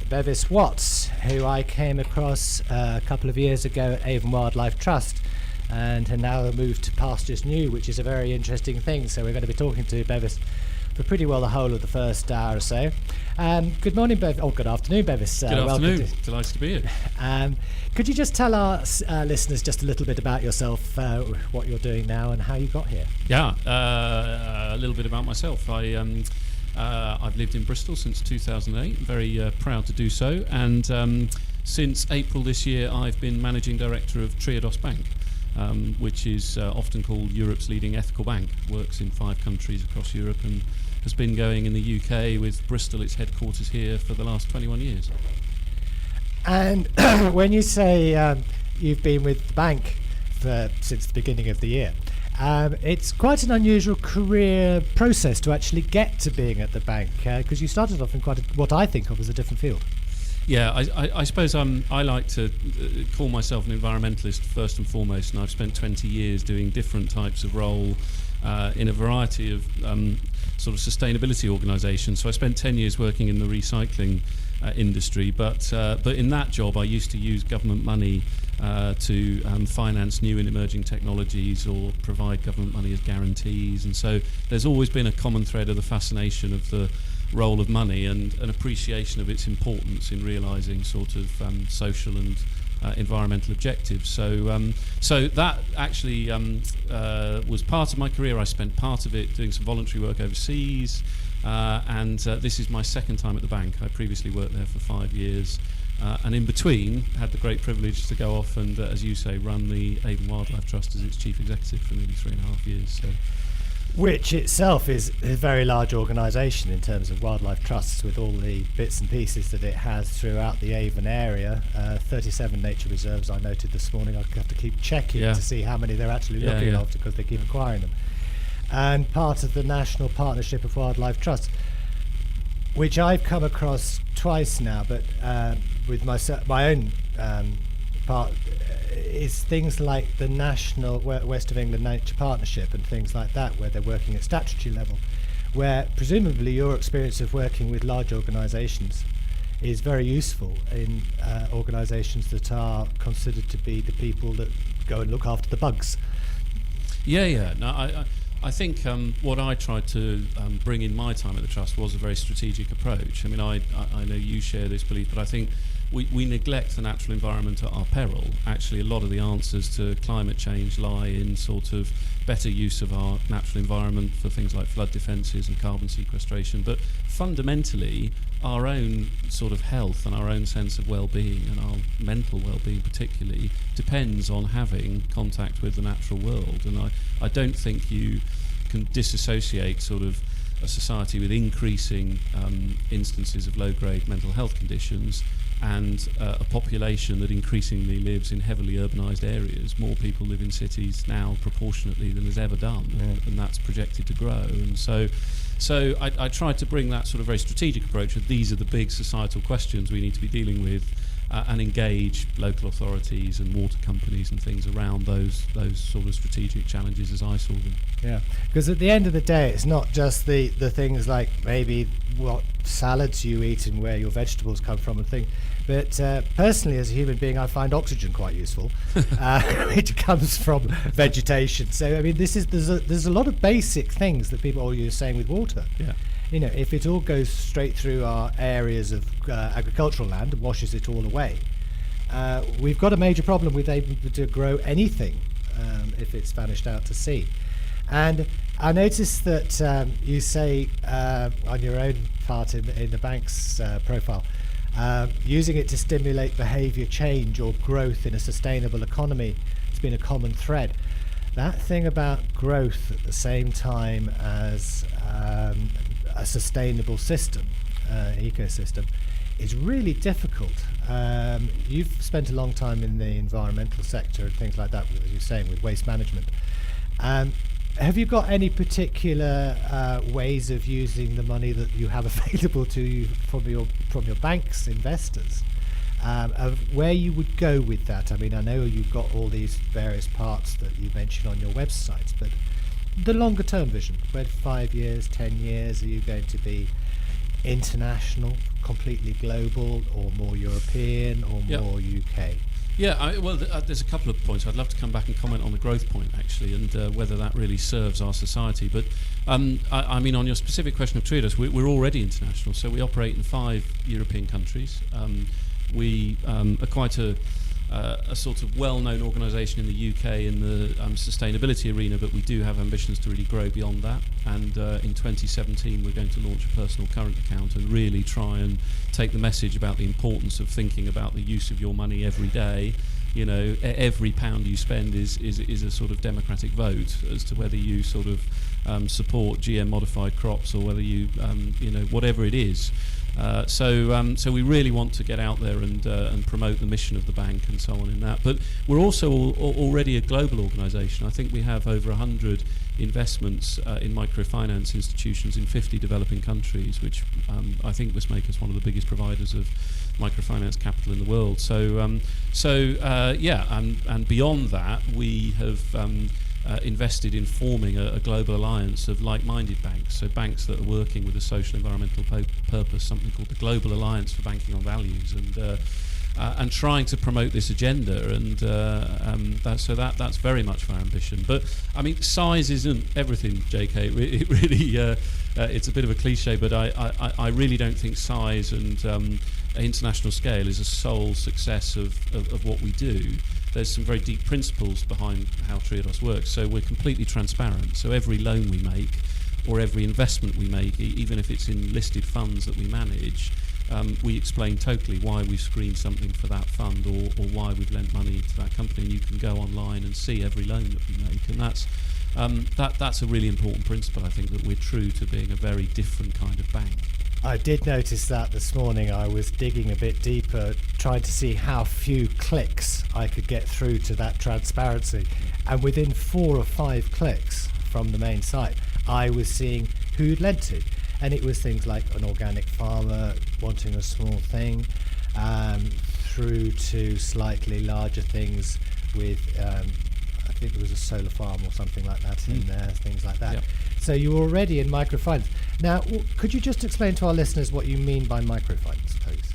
Bevis Watts, who I came across a couple of years ago at Avon Wildlife Trust, and have now moved to pastures new, which is a very interesting thing. So we're going to be talking to Bevis for pretty well the whole of the first hour or so. Good morning, Bevis. Oh, good afternoon, Bevis. Good afternoon. Delighted to be here. Could you just tell our listeners just a little bit about yourself, what you're doing now, and how you got here? Yeah, a little bit about myself. I've lived in Bristol since 2008. Very proud to do so. And since April this year, I've been managing director of Triodos Bank, which is often called Europe's leading ethical bank. Works in 5 countries across Europe and has been going in the UK, with Bristol its headquarters here, for the last 21 years. And when you say you've been with the bank since the beginning of the year, it's quite an unusual career process to actually get to being at the bank, because you started off in what I think of as a different field. Yeah, I suppose I like to call myself an environmentalist first and foremost, and I've spent 20 years doing different types of role in a variety of sort of sustainability organisations. So I spent 10 years working in the recycling industry, but in that job I used to use government money to finance new and emerging technologies, or provide government money as guarantees. And so there's always been a common thread of the fascination of the role of money and an appreciation of its importance in realising sort of social and environmental objectives. So that actually was part of my career. I spent part of it doing some voluntary work overseas, and this is my second time at the bank. I previously worked there for 5 years, and in between had the great privilege to go off and, as you say, run the Avon Wildlife Trust as its chief executive for nearly 3.5 years. So. Which itself is a very large organisation in terms of wildlife trusts, with all the bits and pieces that it has throughout the Avon area. 37 nature reserves I noted this morning. I'll have to keep checking to see how many they're actually looking after, because they keep acquiring them. And part of the National Partnership of Wildlife Trusts, which I've come across twice now, but with my own part, is things like the National West of England Nature Partnership and things like that, where they're working at statutory level, where presumably your experience of working with large organisations is very useful in organisations that are considered to be the people that go and look after the bugs. Yeah. No, I think what I tried to bring in my time at the Trust was a very strategic approach. I mean, I know you share this belief, but I think we neglect the natural environment at our peril. Actually, a lot of the answers to climate change lie in sort of better use of our natural environment for things like flood defences and carbon sequestration. But fundamentally, our own sort of health and our own sense of well-being, and our mental well-being particularly, depends on having contact with the natural world. And I don't think you can disassociate sort of a society with increasing instances of low-grade mental health conditions and a population that increasingly lives in heavily urbanised areas. More people live in cities now proportionately than has ever done, and that's projected to grow. And so I tried to bring that sort of very strategic approach of these are the big societal questions we need to be dealing with, and engage local authorities and water companies and things around those sort of strategic challenges as I saw them. Yeah, because at the end of the day, it's not just the things like maybe what salads you eat and where your vegetables come from and things, but personally as a human being, I find oxygen quite useful, which comes from vegetation. So I mean, there's a lot of basic things that people, or you're saying with water. Yeah. You know, if it all goes straight through our areas of agricultural land and washes it all away, we've got a major problem with able to grow anything if it's vanished out to sea. And I noticed that you say on your own part in the bank's profile, using it to stimulate behaviour change or growth in a sustainable economy has been a common thread. That thing about growth at the same time as a sustainable system, ecosystem, is really difficult. You've spent a long time in the environmental sector and things like that, as you're saying, with waste management. Have you got any particular ways of using the money that you have available to you from your bank's investors, of where you would go with that? I mean, I know you've got all these various parts that you mentioned on your website, but the longer term vision, where 5 years, 10 years, are you going to be international, completely global, or more European, or more UK? Yeah, there's a couple of points. I'd love to come back and comment on the growth point, actually, and whether that really serves our society. But I mean, on your specific question of Triodos, we're already international, so we operate in 5 European countries. We are quite a sort of well-known organisation in the UK in the sustainability arena, but we do have ambitions to really grow beyond that. And in 2017, we're going to launch a personal current account and really try and take the message about the importance of thinking about the use of your money every day. You know, every pound you spend is a sort of democratic vote as to whether you sort of support GM modified crops or whether you, whatever it is. So we really want to get out there and promote the mission of the bank and so on in that. But we're also already a global organisation. I think we have over 100 investments in microfinance institutions in 50 developing countries, which I think must make us one of the biggest providers of microfinance capital in the world. And beyond that, we have invested in forming a global alliance of like-minded banks, so banks that are working with a social environmental purpose, something called the Global Alliance for Banking on Values, and trying to promote this agenda, and that's very much our ambition. But I mean, size isn't everything, JK. It really it's a bit of a cliche, but I really don't think size and international scale is a sole success of what we do. There's some very deep principles behind how Triodos works. So we're completely transparent. So every loan we make or every investment we make, even if it's in listed funds that we manage, we explain totally why we've screened something for that fund or why we've lent money to that company. And you can go online and see every loan that we make. And that's a really important principle, I think, that we're true to being a very different kind of bank. I did notice that this morning. I was digging a bit deeper, trying to see how few clicks I could get through to that transparency. And within 4 or 5 clicks from the main site, I was seeing who'd lent to. And it was things like an organic farmer wanting a small thing, through to slightly larger things with, I think there was a solar farm or something like that in there, things like that. Yep. So you're already in microfinance. Now, could you just explain to our listeners what you mean by microfinance, please?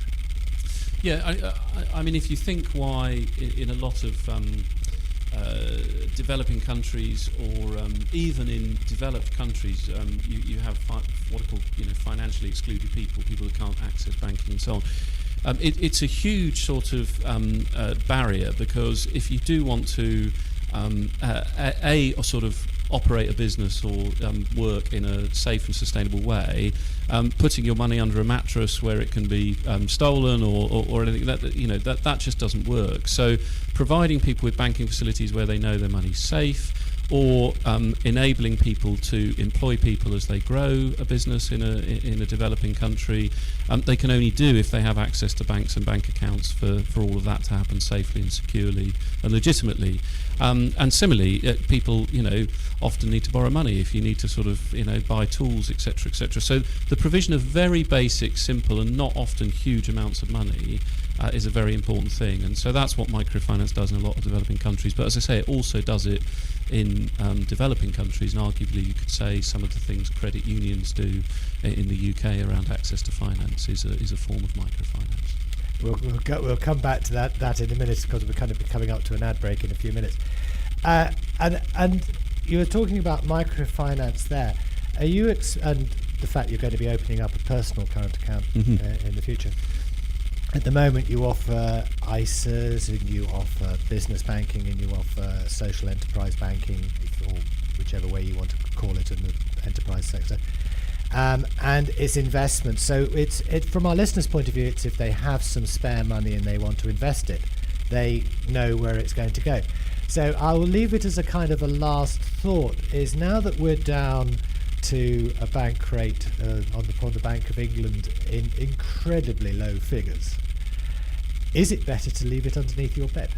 Yeah, I mean, if you think why in a lot of developing countries or even in developed countries, you have what are called financially excluded people who can't access banking and so on. It's a huge sort of barrier, because if you do want to or sort of operate a business or work in a safe and sustainable way, putting your money under a mattress where it can be stolen or anything that just doesn't work. So providing people with banking facilities where they know their money's safe, or enabling people to employ people as they grow a business in a developing country, they can only do if they have access to banks and bank accounts for all of that to happen safely and securely and legitimately. And similarly, people often need to borrow money if you need to sort of buy tools, etc., etc. So the provision of very basic, simple, and not often huge amounts of money is a very important thing, and so that's what microfinance does in a lot of developing countries. But as I say, it also does it in developing countries, and arguably you could say some of the things credit unions do in the UK around access to finance is a form of microfinance. We'll come back to that in a minute, because we're kind of coming up to an ad break in a few minutes. And you were talking about microfinance there. Are you and the fact you're going to be opening up a personal current account in the future? At the moment, you offer ISAs, and you offer business banking, and you offer social enterprise banking, or whichever way you want to call it in the enterprise sector. And it's investment. So it's from our listeners' point of view, it's if they have some spare money and they want to invest it, they know where it's going to go. So I will leave it as a kind of a last thought, is now that we're down to a bank rate on the Bank of England in incredibly low figures, is it better to leave it underneath your bed?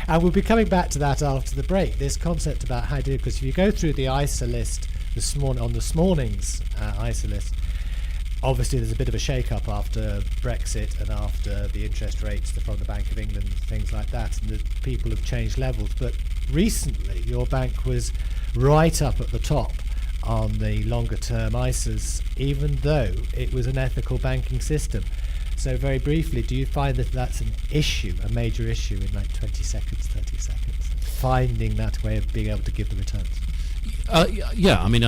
And we'll be coming back to that after the break, this concept about how to do it, because if you go through the ISA list this morning's ISA list, obviously there's a bit of a shake-up after Brexit and after the interest rates from the Bank of England and things like that, and the people have changed levels. But recently your bank was right up at the top on the longer term ISAs, even though it was an ethical banking system. So very briefly, do you find that that's an issue, a major issue in like 20 seconds, 30 seconds, finding that way of being able to give the returns? Yeah, I mean,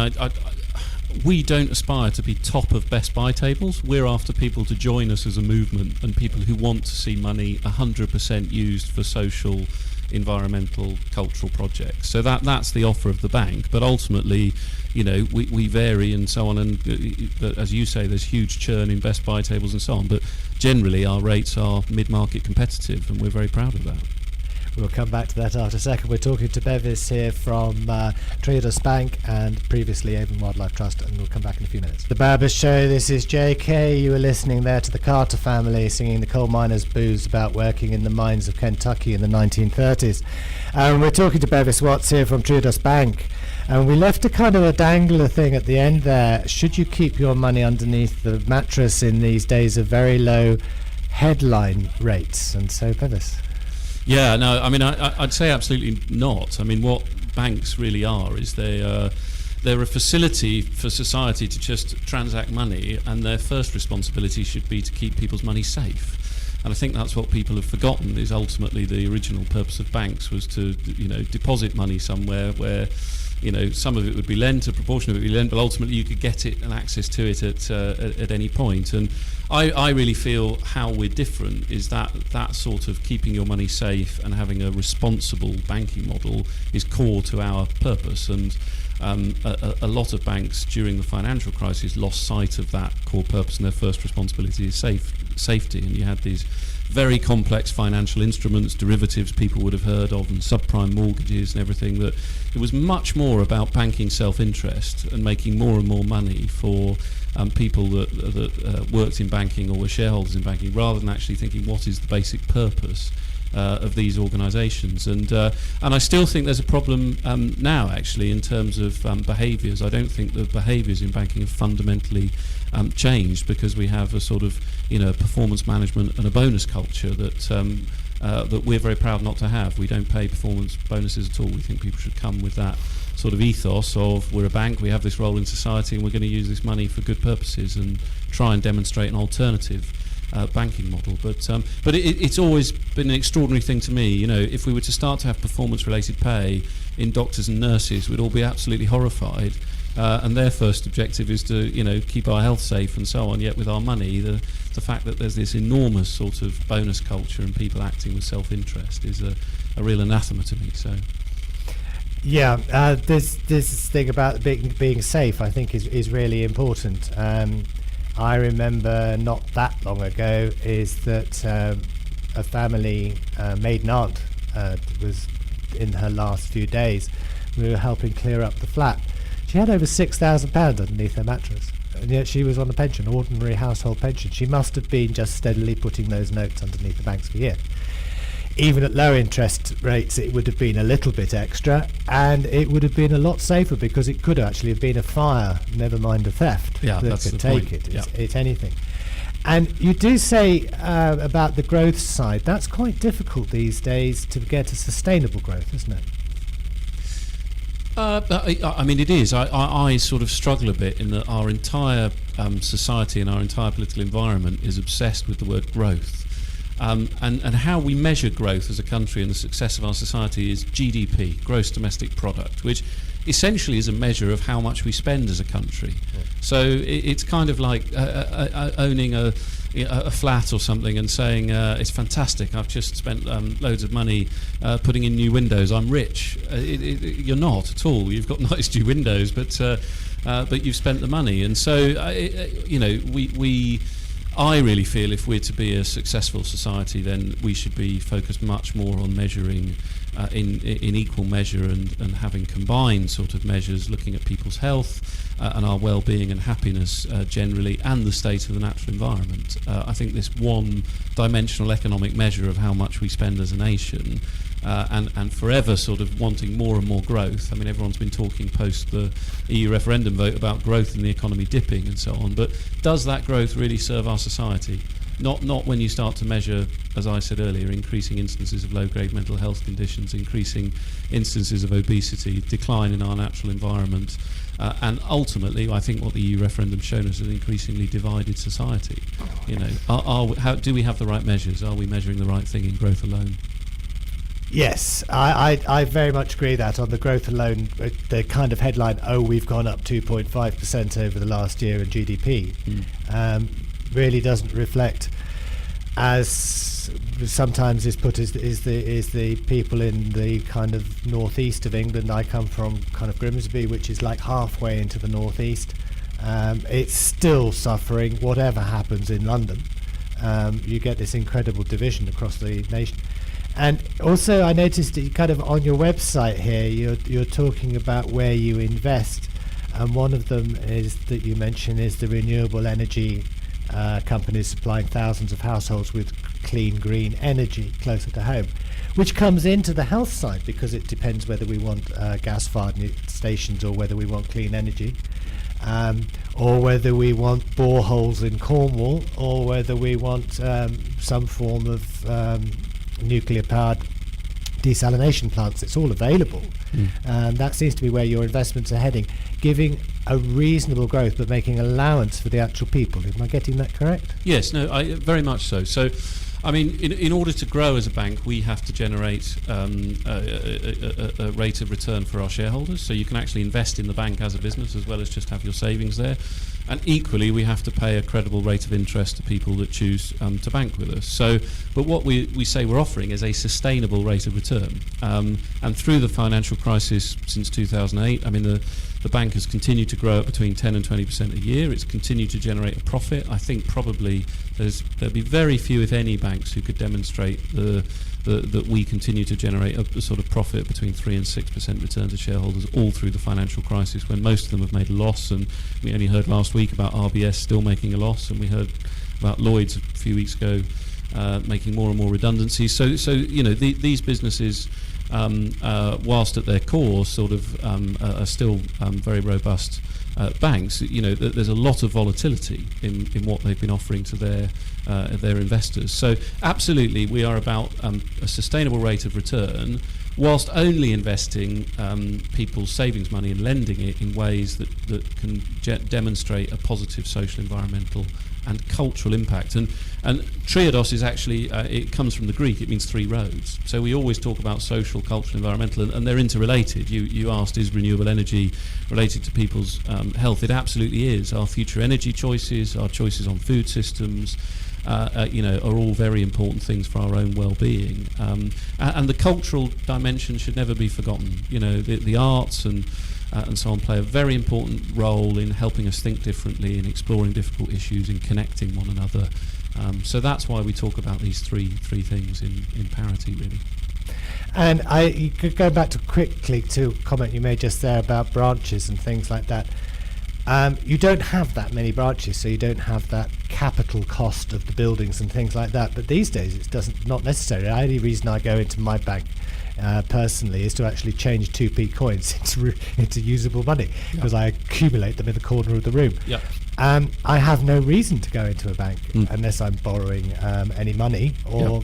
we don't aspire to be top of best buy tables. We're after people to join us as a movement, and people who want to see money 100% used for social, environmental, cultural projects. So that's the offer of the bank. But ultimately, you know, we vary and so on, and as you say, there's huge churn in best buy tables and so on. But generally, our rates are mid-market competitive, and we're very proud of that. We'll come back to that after a second. We're talking to Bevis here from Triodos Bank and previously Avon Wildlife Trust, and we'll come back in a few minutes. The Bevis Show, this is JK. You were listening there to the Carter family singing the coal miners' blues about working in the mines of Kentucky in the 1930s. And we're talking to Bevis Watts here from Triodos Bank. And we left a kind of a dangler thing at the end there. Should you keep your money underneath the mattress in these days of very low headline rates? And so, Bevis. Yeah, no, I mean, I'd say absolutely not. I mean, what banks really are is they're a facility for society to just transact money, and their first responsibility should be to keep people's money safe. And I think that's what people have forgotten, is ultimately the original purpose of banks was to, you know, deposit money somewhere where, you know, some of it would be lent, a proportion of it would be lent, but ultimately you could get it and access to it at any point. And I really feel how we're different is that sort of keeping your money safe and having a responsible banking model is core to our purpose. And a lot of banks during the financial crisis lost sight of that core purpose, and their first responsibility is safety. And you had these very complex financial instruments, derivatives people would have heard of, and subprime mortgages and everything, that it was much more about banking self-interest and making more and more money for people that worked in banking or were shareholders in banking, rather than actually thinking what is the basic purpose of these organisations. And I still think there's a problem now, actually, in terms of behaviours. I don't think the behaviours in banking have fundamentally changed, because we have a sort of, you know, performance management and a bonus culture that we're very proud not to have. We don't pay performance bonuses at all. We think people should come with that sort of ethos of, we're a bank, we have this role in society, and we're going to use this money for good purposes, and try and demonstrate an alternative banking model. But it's always been an extraordinary thing to me. You know, if we were to start to have performance-related pay in doctors and nurses, we'd all be absolutely horrified. And their first objective is to, you know, keep our health safe and so on. Yet with our money, the fact that there's this enormous sort of bonus culture and people acting with self-interest is a real anathema to me. So. Yeah, this thing about being safe, I think, is really important. I remember not that long ago is that a family maiden aunt was in her last few days. We were helping clear up the flat. She had over £6,000 underneath her mattress, and yet she was on a pension, ordinary household pension. She must have been just steadily putting those notes underneath the banks for years. Even at low interest rates, it would have been a little bit extra, and it would have been a lot safer, because it could actually have been a fire, never mind a theft, that could the take point. it. It's anything. And you do say about the growth side, that's quite difficult these days to get a sustainable growth, isn't it? I mean, it is. I sort of struggle a bit in that our entire society and our entire political environment is obsessed with the word growth. And how we measure growth as a country and the success of our society is GDP, gross domestic product, which essentially is a measure of how much we spend as a country. Yeah. So it's kind of like owning a flat or something and saying, it's fantastic, I've just spent loads of money putting in new windows, I'm rich. You're not at all. You've got nice new windows, but you've spent the money. And so, you know, I really feel if we're to be a successful society, then we should be focused much more on measuring in equal measure and having combined sort of measures, looking at people's health and our well-being and happiness generally, and the state of the natural environment. I think this one-dimensional economic measure of how much we spend as a nation and forever sort of wanting more and more growth. I mean, everyone's been talking post the EU referendum vote about growth in the economy dipping and so on, but does that growth really serve our society? Not when you start to measure, as I said earlier, increasing instances of low-grade mental health conditions, increasing instances of obesity, decline in our natural environment, and ultimately, I think what the EU referendum's shown us is an increasingly divided society. You know, how do we have the right measures? Are we measuring the right thing in growth alone? Yes, I very much agree that on the growth alone, the kind of headline, we've gone up 2.5% over the last year in GDP, really doesn't reflect, as sometimes is put, is the people in the kind of northeast of England. I come from kind of Grimsby, which is like halfway into the northeast. It's still suffering whatever happens in London. You get this incredible division across the nation. And also, I noticed that you kind of on your website here, you're talking about where you invest, and one of them is that you mention is the renewable energy companies supplying thousands of households with clean green energy closer to home, which comes into the health side because it depends whether we want gas-fired stations or whether we want clean energy, or whether we want boreholes in Cornwall, or whether we want some form of nuclear-powered desalination plants. It's all available. That seems to be where your investments are heading, giving a reasonable growth but making allowance for the actual people. Am I getting that correct? Yes, no, very much so. So, I mean, in order to grow as a bank, we have to generate a rate of return for our shareholders. So you can actually invest in the bank as a business as well as just have your savings there. And equally, we have to pay a credible rate of interest to people that choose to bank with us. So, but what we say we're offering is a sustainable rate of return. And through the financial crisis since 2008, I mean, the bank has continued to grow at between 10 and 20% a year. It's continued to generate a profit. I think probably there'll be very few, if any, banks who could demonstrate that we continue to generate a sort of profit between 3 and 6% return to shareholders all through the financial crisis, when most of them have made a loss. And we only heard last week about RBS still making a loss, and we heard about Lloyds a few weeks ago making more and more redundancies. So you know, these businesses, whilst at their core sort of are still very robust banks, you know, there's a lot of volatility in what they've been offering to their investors. So absolutely, we are about a sustainable rate of return, whilst only investing people's savings money and lending it in ways that can demonstrate a positive social, environmental and cultural impact. And Triodos is actually, it comes from the Greek, it means 3 roads. So we always talk about social, cultural, environmental, and they're interrelated. You asked, is renewable energy related to people's health? It absolutely is. Our future energy choices, our choices on food systems, you know, are all very important things for our own well-being. And the cultural dimension should never be forgotten. You know, the arts and so on play a very important role in helping us think differently, in exploring difficult issues, in connecting one another. So that's why we talk about these three things in parity, really. And you could go back quickly to a comment you made just there about branches and things like that. You don't have that many branches, so you don't have that capital cost of the buildings and things like that. But these days, it's not necessary. The only reason I go into my bank personally is to actually change 2p coins into usable money, because I accumulate them in the corner of the room. I have no reason to go into a bank unless I'm borrowing any money or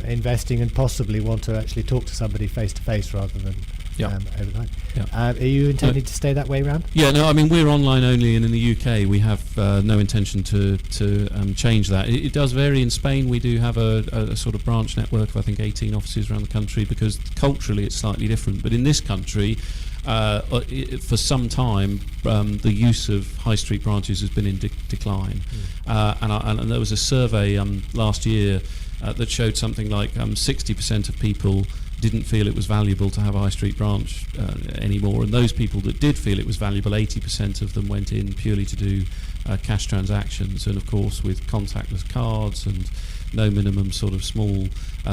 investing and possibly want to actually talk to somebody face to face rather than overnight. Are you intending to stay that way around? Yeah, no, I mean, we're online only, and in the UK we have no intention to change that. It does vary. In Spain we do have a sort of branch network of, I think, 18 offices around the country, because culturally it's slightly different. But in this country, for some time, the use of high street branches has been in decline. And there was a survey last year that showed something like 60% of people didn't feel it was valuable to have a high street branch anymore, and those people that did feel it was valuable, 80% of them went in purely to do cash transactions, and of course with contactless cards and no minimum sort of small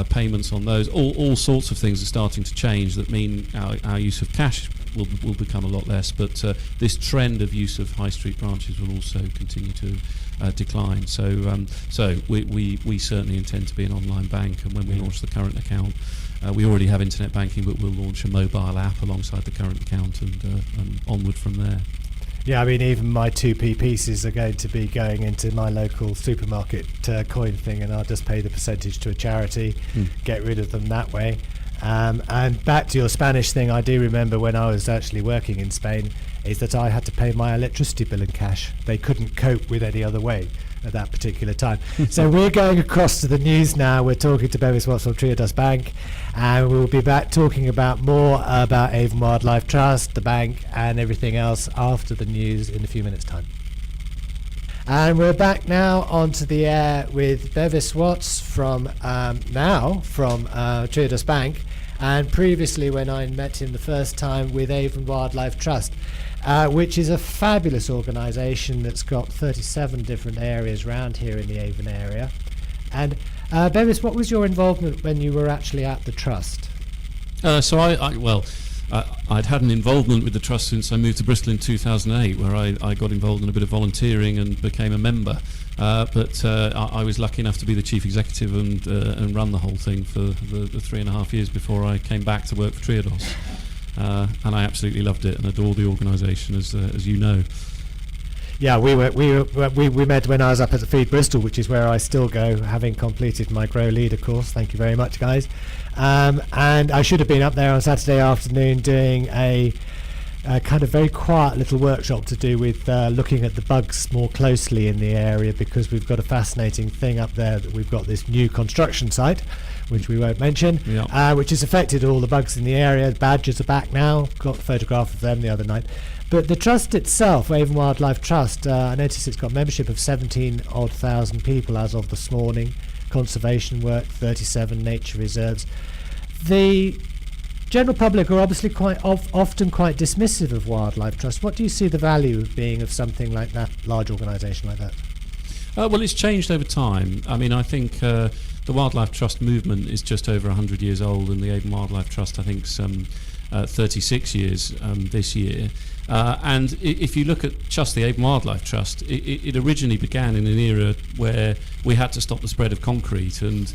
payments on those. All sorts of things are starting to change that mean our use of cash will become a lot less, but this trend of use of high street branches will also continue to decline. So we certainly intend to be an online bank, and when we launch the current account, we already have internet banking, but we'll launch a mobile app alongside the current account and onward from there. Yeah, I mean, even my 2p pieces are going to be going into my local supermarket coin thing, and I'll just pay the percentage to a charity, get rid of them that way. And back to your Spanish thing, I do remember when I was actually working in Spain, is that I had to pay my electricity bill in cash. They couldn't cope with any other way at that particular time. So we're going across to the news now. We're talking to Bevis Watts from Triodos Bank, and we'll be back talking about more about Avon Wildlife Trust, the bank, and everything else after the news in a few minutes' time. And we're back now onto the air with Bevis Watts from Triodos Bank, and previously when I met him the first time with Avon Wildlife Trust, which is a fabulous organisation that's got 37 different areas around here in the Avon area. And Bevis, what was your involvement when you were actually at the trust? I'd had an involvement with the trust since I moved to Bristol in 2008, where I got involved in a bit of volunteering and became a member. But I was lucky enough to be the chief executive and run the whole thing for the 3.5 years before I came back to work for Triodos. And I absolutely loved it and adore the organisation, as you know. Yeah, we met when I was up at the Feed Bristol, which is where I still go, having completed my Grow Leader course. Thank you very much, guys. And I should have been up there on Saturday afternoon doing a kind of very quiet little workshop to do with looking at the bugs more closely in the area, because we've got a fascinating thing up there that we've got this new construction site, which we won't mention, which has affected all the bugs in the area. The badgers are back now. Got a photograph of them the other night. But the trust itself, Avon Wildlife Trust, I noticed it's got membership of 17,000 people as of this morning. Conservation work, 37 nature reserves. The general public are obviously often quite dismissive of Wildlife Trust. What do you see the value of being of something like that, large organisation like that? Well, it's changed over time. I mean, I think the Wildlife Trust movement is just over 100 years old, and the Avon Wildlife Trust, I think, is 36 years this year. And if you look at just the Avon Wildlife Trust, it originally began in an era where we had to stop the spread of concrete and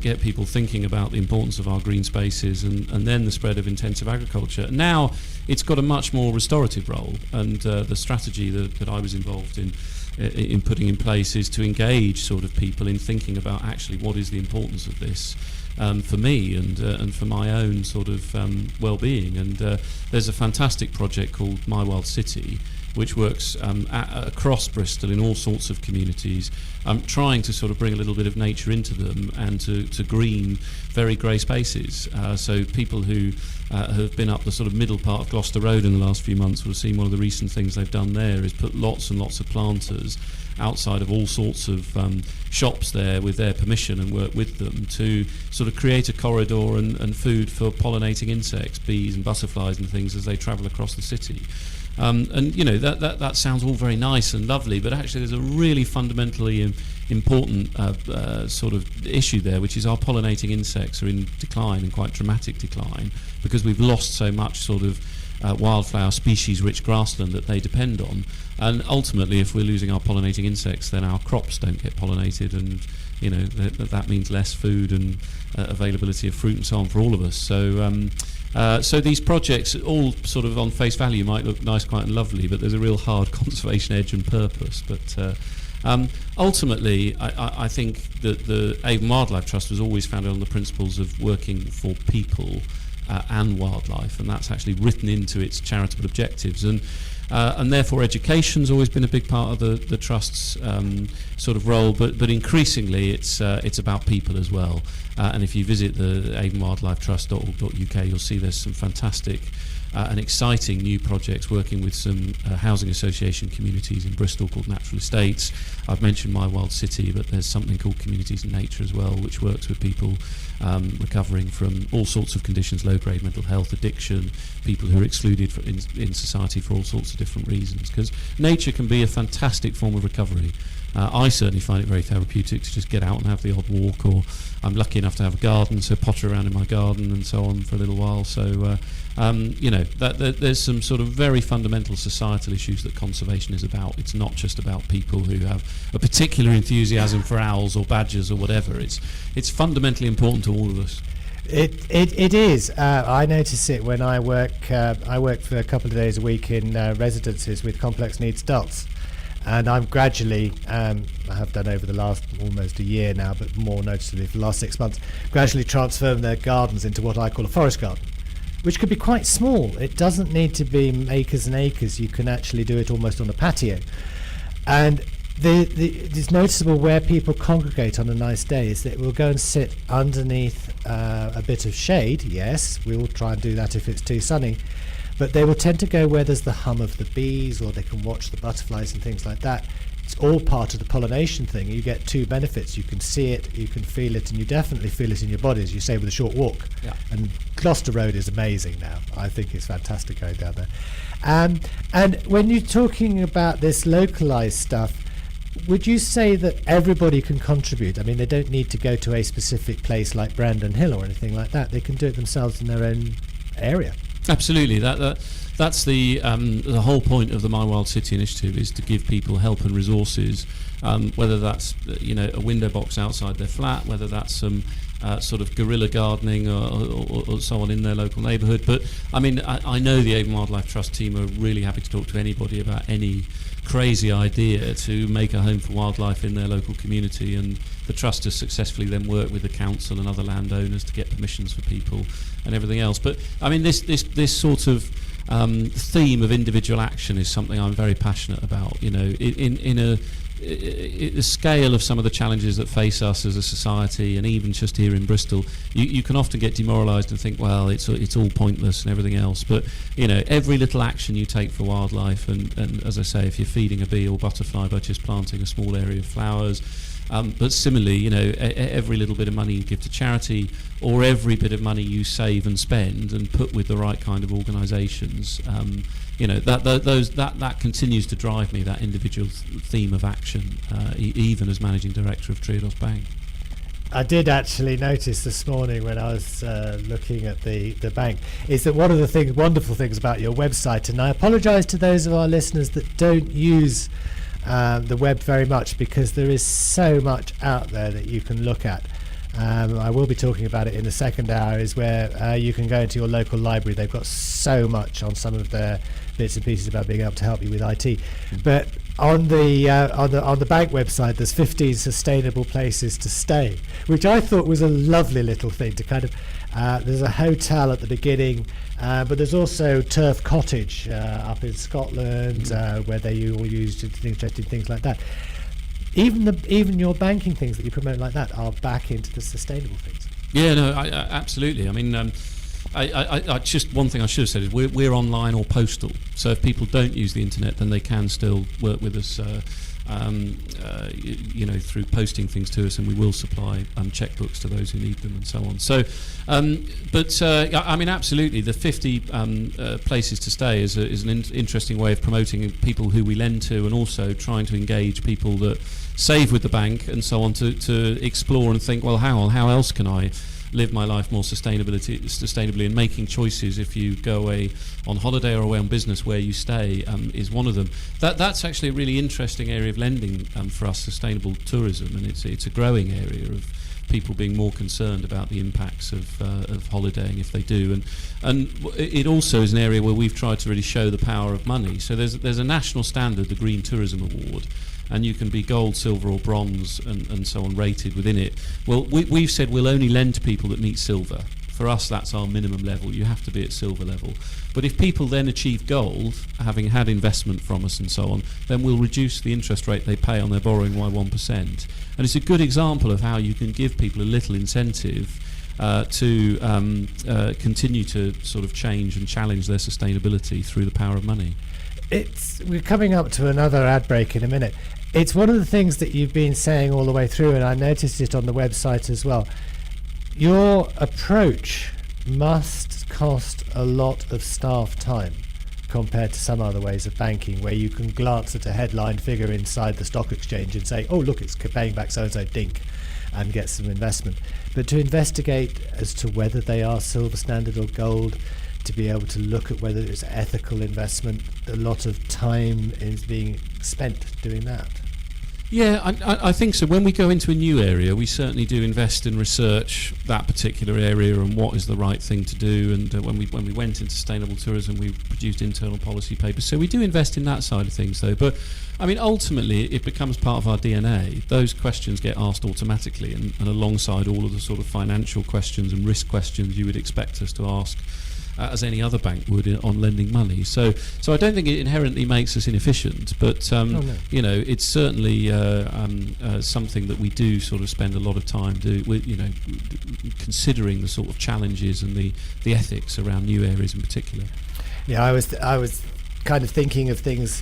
get people thinking about the importance of our green spaces, and then the spread of intensive agriculture. Now it's got a much more restorative role, and the strategy that I was involved in putting in place is to engage sort of people in thinking about actually what is the importance of this for me and for my own sort of well-being. And there's a fantastic project called My Wild City, which works across Bristol in all sorts of communities, trying to sort of bring a little bit of nature into them and to green very grey spaces. So people who have been up the sort of middle part of Gloucester Road in the last few months will have seen one of the recent things they've done there is put lots and lots of planters outside of all sorts of shops there with their permission, and work with them to sort of create a corridor and food for pollinating insects, bees and butterflies and things as they travel across the city. And you know that sounds all very nice and lovely, but actually there's a really fundamentally important sort of issue there, which is our pollinating insects are in decline, in quite dramatic decline, because we've lost so much sort of wildflower species-rich grassland that they depend on. And ultimately, if we're losing our pollinating insects, then our crops don't get pollinated, and you know that means less food and availability of fruit and so on for all of us. So these projects, all sort of on face value, might look nice, quite and lovely, but there's a real hard conservation edge and purpose. But ultimately, I think that the Avon Wildlife Trust was always founded on the principles of working for people and wildlife, and that's actually written into its charitable objectives. And therefore education's always been a big part of the Trust's sort of role, but increasingly it's about people as well. And if you visit the avonwildlifetrust.org.uk, you'll see there's some fantastic and exciting new projects working with some housing association communities in Bristol called Natural Estates. I've mentioned My Wild City, but there's something called Communities in Nature as well, which works with people recovering from all sorts of conditions, low-grade mental health, addiction, people who are excluded in society for all sorts of different reasons. Because nature can be a fantastic form of recovery. I certainly find it very therapeutic to just get out and have the odd walk, or I'm lucky enough to have a garden, so potter around in my garden and so on for a little while. So, you know, there's some sort of very fundamental societal issues that conservation is about. It's not just about people who have a particular enthusiasm for owls or badgers or whatever. It's fundamentally important to all of us. It is. I notice it when I work. I work for a couple of days a week in residences with complex needs adults, and I'm gradually, I have done over the last almost a year now, but more noticeably for the last 6 months, gradually transform their gardens into what I call a forest garden, which could be quite small. It doesn't need to be acres and acres. You can actually do it almost on a patio, and it's noticeable where people congregate on a nice day is that we'll go and sit underneath a bit of shade. Yes, we will try and do that if it's too sunny, but they will tend to go where there's the hum of the bees, or they can watch the butterflies and things like that. It's all part of the pollination thing. You get two benefits. You can see it, you can feel it, and you definitely feel it in your body, as you say, with a short walk. Yeah. And Gloucester Road is amazing now. I think it's fantastic going down there. And when you're talking about this localized stuff, would you say that everybody can contribute? I mean, they don't need to go to a specific place like Brandon Hill or anything like that. They can do it themselves in their own area. Absolutely. That's the whole point of the My Wild City initiative, is to give people help and resources, whether that's a window box outside their flat, whether that's some sort of guerrilla gardening or so on in their local neighbourhood. But I mean, I know the Avon Wildlife Trust team are really happy to talk to anybody about any crazy idea to make a home for wildlife in their local community, and the trust has successfully then worked with the council and other landowners to get permissions for people and everything else. But I mean, this sort of theme of individual action is something I'm very passionate about. In the scale of some of the challenges that face us as a society, and even just here in Bristol, you can often get demoralised and think, well, it's all pointless and everything else. But every little action you take for wildlife, and as I say, if you're feeding a bee or butterfly by just planting a small area of flowers, but similarly, every little bit of money you give to charity, or every bit of money you save and spend and put with the right kind of organisations, that continues to drive me, that individual theme of action, even as managing director of Triodos Bank. I did actually notice this morning when I was looking at the bank, is that one of the wonderful things about your website, and I apologise to those of our listeners that don't use the web very much, because there is so much out there that you can look at. I will be talking about it in the second hour, is where you can go into your local library. They've got so much on some of their bits and pieces about being able to help you with IT. But on the bank website, there's 15 sustainable places to stay, which I thought was a lovely little thing to kind of. There's a hotel at the beginning, but there's also Turf Cottage up in Scotland, where they all use interesting things like that. Even your banking things that you promote like that are back into the sustainable things. Yeah, no, absolutely. I mean, I just, one thing I should have said is we're online or postal. So if people don't use the internet, then they can still work with us, through posting things to us, and we will supply checkbooks to those who need them and so on. So, I mean, absolutely, the 50 places to stay is an interesting way of promoting people who we lend to, and also trying to engage people that save with the bank and so on, to explore and think, well, how else can I live my life more sustainably, and making choices if you go away on holiday or away on business where you stay is one of them. That's actually a really interesting area of lending for us, sustainable tourism, and it's a growing area of people being more concerned about the impacts of holidaying if they do, and it also is an area where we've tried to really show the power of money. So there's a national standard, the Green Tourism Award, and you can be gold, silver or bronze and so on rated within it. Well, we've said we'll only lend to people that meet silver. For us, that's our minimum level. You have to be at silver level. But if people then achieve gold, having had investment from us and so on, then we'll reduce the interest rate they pay on their borrowing by 1%. And it's a good example of how you can give people a little incentive to continue to sort of change and challenge their sustainability through the power of money. We're coming up to another ad break in a minute. It's one of the things that you've been saying all the way through, and I noticed it on the website as well. Your approach must cost a lot of staff time compared to some other ways of banking, where you can glance at a headline figure inside the stock exchange and say, oh, look, it's paying back so-and-so dink, and get some investment. But to investigate as to whether they are silver standard or gold, to be able to look at whether it's ethical investment, a lot of time is being spent doing that. Yeah, I think so. When we go into a new area, we certainly do invest in research that particular area and what is the right thing to do. And when we went into sustainable tourism, we produced internal policy papers. So we do invest in that side of things, though. But I mean, ultimately, it becomes part of our DNA. Those questions get asked automatically, and alongside all of the sort of financial questions and risk questions you would expect us to ask. As any other bank would on lending money. So I don't think it inherently makes us inefficient, but you know, it's certainly something that we do sort of spend a lot of time considering the sort of challenges and the ethics around new areas in particular. Yeah, I was kind of thinking of things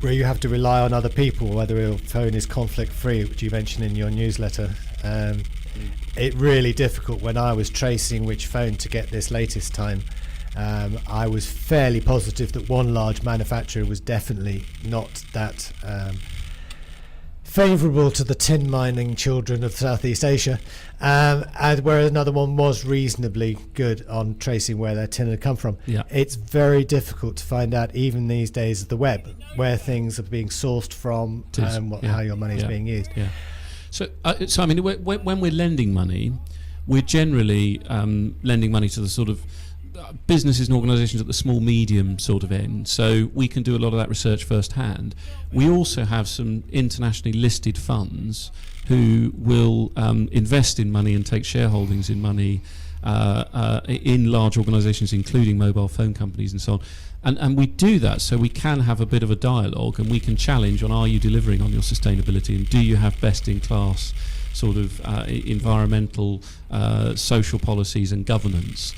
where you have to rely on other people, whether your phone is conflict free, which you mentioned in your newsletter. It really difficult when I was tracing which phone to get this latest time. I was fairly positive that one large manufacturer was definitely not that favourable to the tin mining children of Southeast Asia, and whereas another one was reasonably good on tracing where their tin had come from. Yeah. It's very difficult to find out, even these days of the web, where things are being sourced from and how your money is being used. Yeah. So I mean, when we're lending money, we're generally lending money to the sort of businesses and organisations at the small, medium sort of end. So we can do a lot of that research firsthand. We also have some internationally listed funds who will invest in money and take shareholdings in money in large organisations, including mobile phone companies and so on. And we do that so we can have a bit of a dialogue, and we can challenge on, are you delivering on your sustainability, and do you have best-in-class sort of environmental, social policies and governance.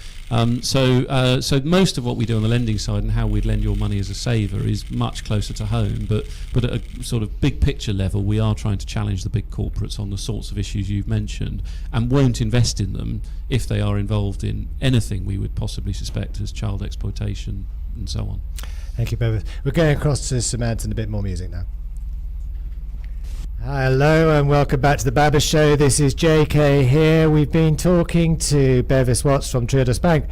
So most of what we do on the lending side and how we'd lend your money as a saver is much closer to home, but at a sort of big picture level, we are trying to challenge the big corporates on the sorts of issues you've mentioned, and won't invest in them if they are involved in anything we would possibly suspect as child exploitation and so on. Thank you, Bevis. We're going across to some ads and a bit more music now. Hello and welcome back to the Bevis Show. This is JK here. We've been talking to Bevis Watts from Triodos Bank,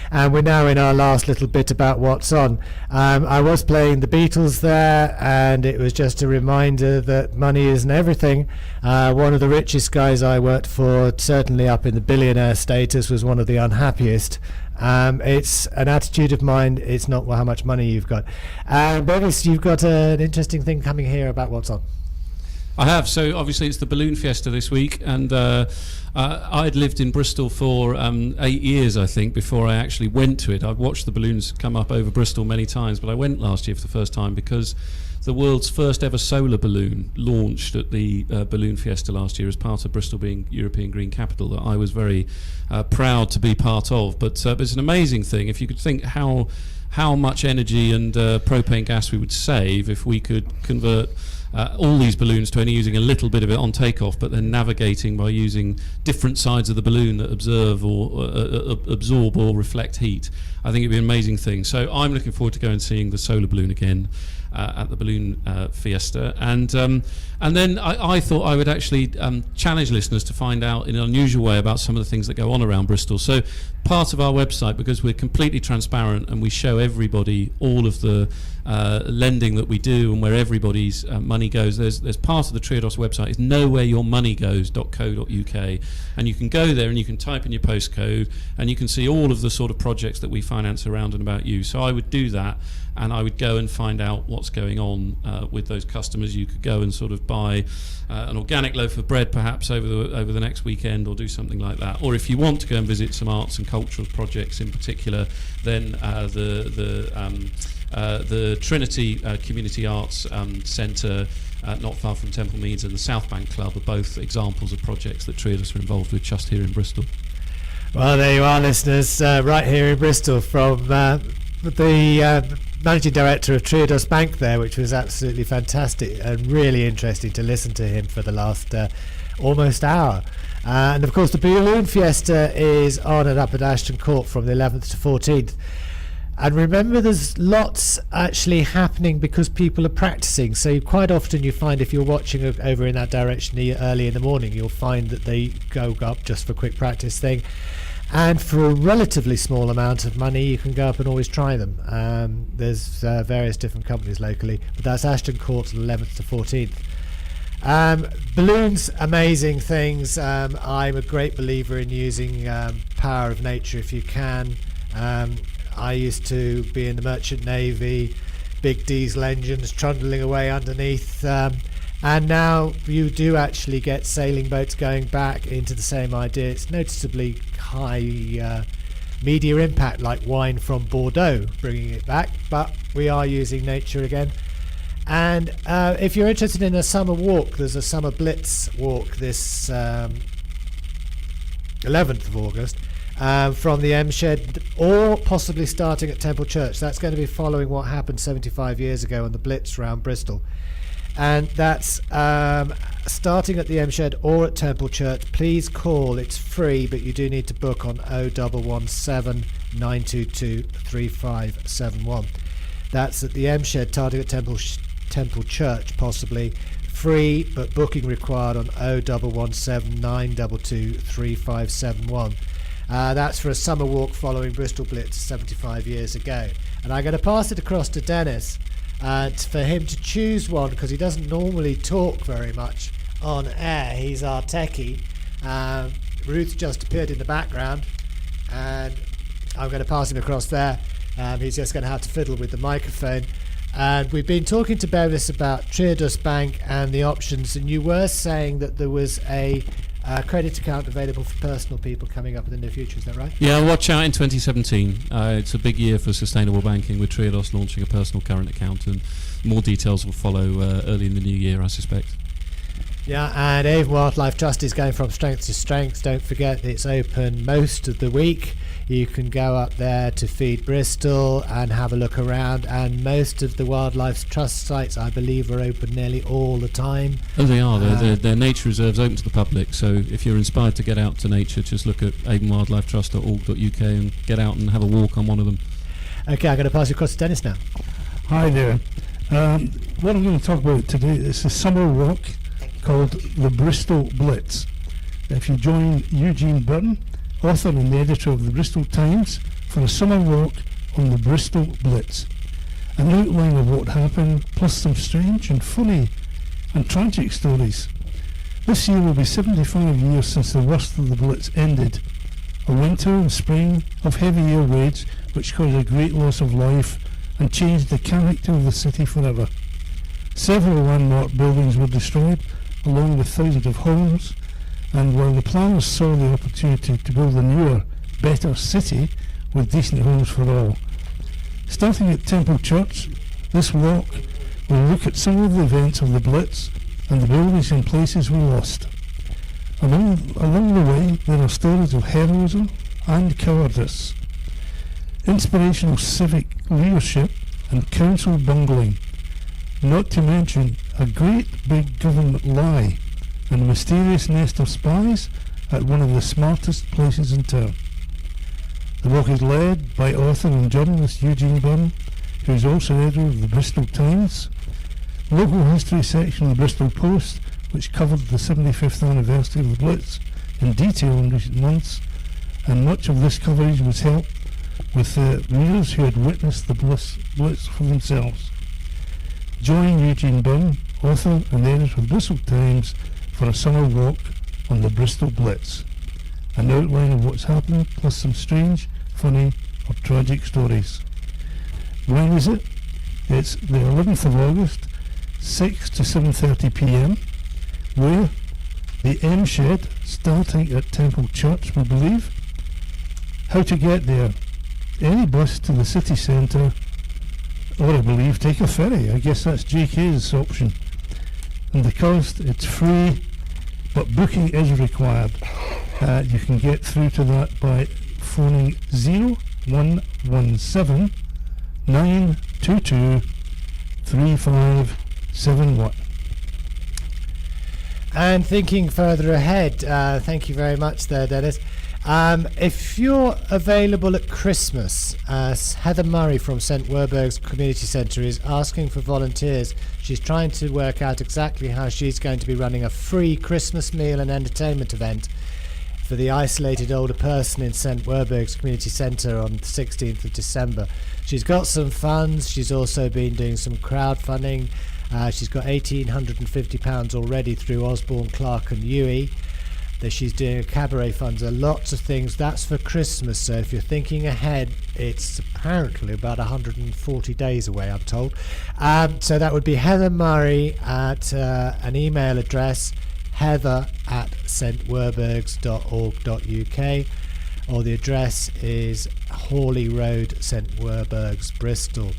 and we're now in our last little bit about what's on. I was playing the Beatles there, and it was just a reminder that money isn't everything. One of the richest guys I worked for, certainly up in the billionaire status, was one of the unhappiest. It's an attitude of mind. It's not how much money you've got. Bevis, you've got an interesting thing coming here about what's on. I have. So obviously it's the balloon fiesta this week, and I'd lived in Bristol for 8 years, I think, before I actually went to it. I've watched the balloons come up over Bristol many times, but I went last year for the first time because the world's first ever solar balloon launched at the balloon fiesta last year as part of Bristol being European Green Capital, that I was very proud to be part of. But it's an amazing thing. If you could think how much energy and propane gas we would save if we could convert all these balloons to only using a little bit of it on takeoff, but then navigating by using different sides of the balloon that absorb or reflect heat. I think it'd be an amazing thing. So I'm looking forward to going and seeing the solar balloon again at the balloon fiesta, and then I thought I would actually challenge listeners to find out in an unusual way about some of the things that go on around Bristol. So part of our website, because we're completely transparent and we show everybody all of the lending that we do and where everybody's money goes, there's part of the Triodos website is knowwhereyourmoneygoes.co.uk, and you can go there and you can type in your postcode and you can see all of the sort of projects that we finance around and about you. So I would do that, and I would go and find out what's going on with those customers. You could go and sort of buy an organic loaf of bread perhaps over the next weekend, or do something like that. Or if you want to go and visit some arts and cultural projects in particular, then the Trinity Community Arts Centre not far from Temple Meads and the South Bank Club are both examples of projects that Triodos are involved with just here in Bristol. Well, there you are, listeners, right here in Bristol from the Managing Director of Triodos Bank there, which was absolutely fantastic and really interesting to listen to him for the last almost hour. And of course the Balloon Fiesta is on and up at Ashton Court from the 11th to 14th. And remember, there's lots actually happening because people are practicing. So quite often you find, if you're watching over in that direction early in the morning, you'll find that they go up just for a quick practice thing. And for a relatively small amount of money, you can go up and always try them. There's various different companies locally, but that's Ashton Court, 11th to 14th. Balloons, amazing things. I'm a great believer in using power of nature if you can. I used to be in the merchant navy, big diesel engines trundling away underneath, and now you do actually get sailing boats going back into the same idea. It's noticeably high media impact, like wine from Bordeaux, bringing it back, but we are using nature again. And if you're interested in a summer walk, there's a summer blitz walk this 11th of August from the M Shed, or possibly starting at Temple Church. That's going to be following what happened 75 years ago on the blitz around Bristol. And that's starting at the M Shed or at Temple Church. Please call, it's free, but you do need to book on 0117 922 3571. That's at the M Shed, starting at Temple Church, possibly. Free, but booking required on 0117 922 3571. That's for a summer walk following Bristol Blitz 75 years ago. And I'm going to pass it across to Dennis for him to choose one, because he doesn't normally talk very much on air. He's our techie. Ruth just appeared in the background, and I'm going to pass him across there. He's just going to have to fiddle with the microphone. And we've been talking to Bevis about Triodos Bank and the options, and you were saying that there was a credit account available for personal people coming up in the near future. Is that right? Yeah, watch out in 2017. It's a big year for sustainable banking, with Triodos launching a personal current account, and more details will follow early in the new year, I suspect. Yeah, and Avon Wildlife Trust is going from strength to strength. Don't forget it's open most of the week. You can go up there to Feed Bristol and have a look around, and most of the Wildlife Trust sites, I believe, are open nearly all the time. Oh, they are. They're nature reserves open to the public, so if you're inspired to get out to nature, just look at avonwildlifetrust.org.uk and get out and have a walk on one of them. Okay, I'm going to pass you across to Dennis now. Hi there. What I'm going to talk about today is a summer walk called the Bristol Blitz. If you join Eugene Burton, author and editor of the Bristol Times, for a summer walk on the Bristol Blitz. An outline of what happened, plus some strange and funny and tragic stories. This year will be 75 years since the worst of the Blitz ended. A winter and spring of heavy air raids which caused a great loss of life and changed the character of the city forever. Several landmark buildings were destroyed, along with thousands of homes, and while the planners saw the opportunity to build a newer, better city with decent homes for all. Starting at Temple Church, this walk will look at some of the events of the Blitz and the buildings and places we lost. Along the way, there are stories of heroism and cowardice, inspirational civic leadership and council bungling, not to mention a great big government lie and a mysterious nest of spies at one of the smartest places in town. The walk is led by author and journalist Eugene Burton, who is also editor of the Bristol Times, local history section of the Bristol Post, which covered the 75th anniversary of the Blitz in detail in recent months, and much of this coverage was helped with readers who had witnessed the Blitz for themselves. Join Eugene Burton, author and editor of the Bristol Times, for a summer walk on the Bristol Blitz. An outline of what's happened, plus some strange, funny or tragic stories. When is it? It's the 11th of August, 6 to 7:30 p.m, where the M Shed, starting at Temple Church, we believe. How to get there? Any bus to the city centre, or I believe take a ferry. I guess that's JK's option. And the cost, it's free, but booking is required. You can get through to that by phoning 0117 922 3571. And thinking further ahead, thank you very much there, Dennis. If you're available at Christmas, Heather Murray from St Werburgh's Community Centre is asking for volunteers. She's trying to work out exactly how she's going to be running a free Christmas meal and entertainment event for the isolated older person in St Werburgh's Community Centre on the 16th of December. She's got some funds. She's also been doing some crowdfunding. She's got £1,850 already through Osborne, Clark and Uwe. She's doing a cabaret funds, lots of things. That's for Christmas, so if you're thinking ahead, it's apparently about 140 days away, I'm told. So that would be Heather Murray at an email address, heather@stwerbergs.org.uk, or the address is Hawley Road, St Werburghs, Bristol.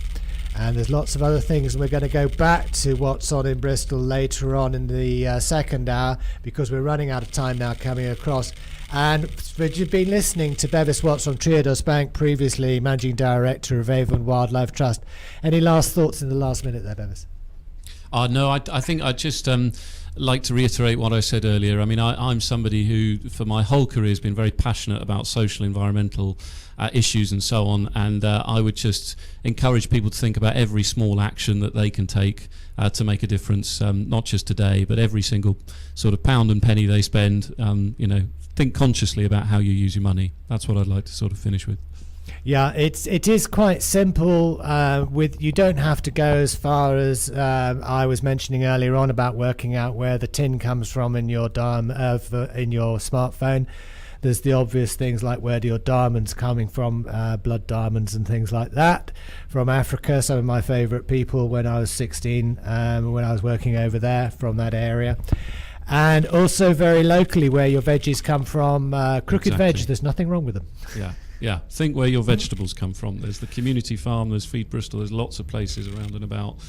And there's lots of other things, and we're going to go back to what's on in Bristol later on in the second hour, because we're running out of time now coming across. And you've been listening to Bevis Watts from Triodos Bank, previously Managing Director of Avon Wildlife Trust. Any last thoughts in the last minute there, Bevis? No, I think I'd just like to reiterate what I said earlier. I mean, I'm somebody who, for my whole career, has been very passionate about social, environmental issues and so on, and I would just encourage people to think about every small action that they can take to make a difference, not just today, but every single sort of pound and penny they spend. Think consciously about how you use your money. That's what I'd like to sort of finish with. Yeah, it is quite simple. You don't have to go as far as I was mentioning earlier on about working out where the tin comes from in your in your smartphone. There's the obvious things like where do your diamonds coming from, blood diamonds and things like that, from Africa. Some of my favourite people when I was 16, when I was working over there from that area. And also very locally where your veggies come from, crooked veg, there's nothing wrong with them. Yeah, think where your vegetables come from. There's the community farm, there's Feed Bristol, there's lots of places around and about.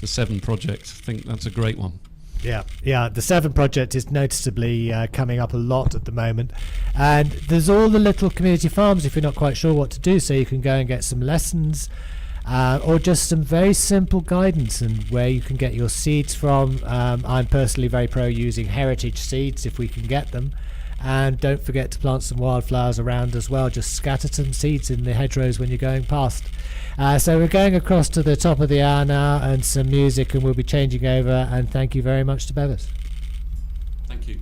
The 7 Project, I think that's a great one. Yeah, the 7 Project is noticeably coming up a lot at the moment. And there's all the little community farms if you're not quite sure what to do, so you can go and get some lessons or just some very simple guidance and where you can get your seeds from. I'm personally very pro using heritage seeds if we can get them. And don't forget to plant some wildflowers around as well. Just scatter some seeds in the hedgerows when you're going past. So we're going across to the top of the hour now and some music, and we'll be changing over. And thank you very much to Bevis. Thank you.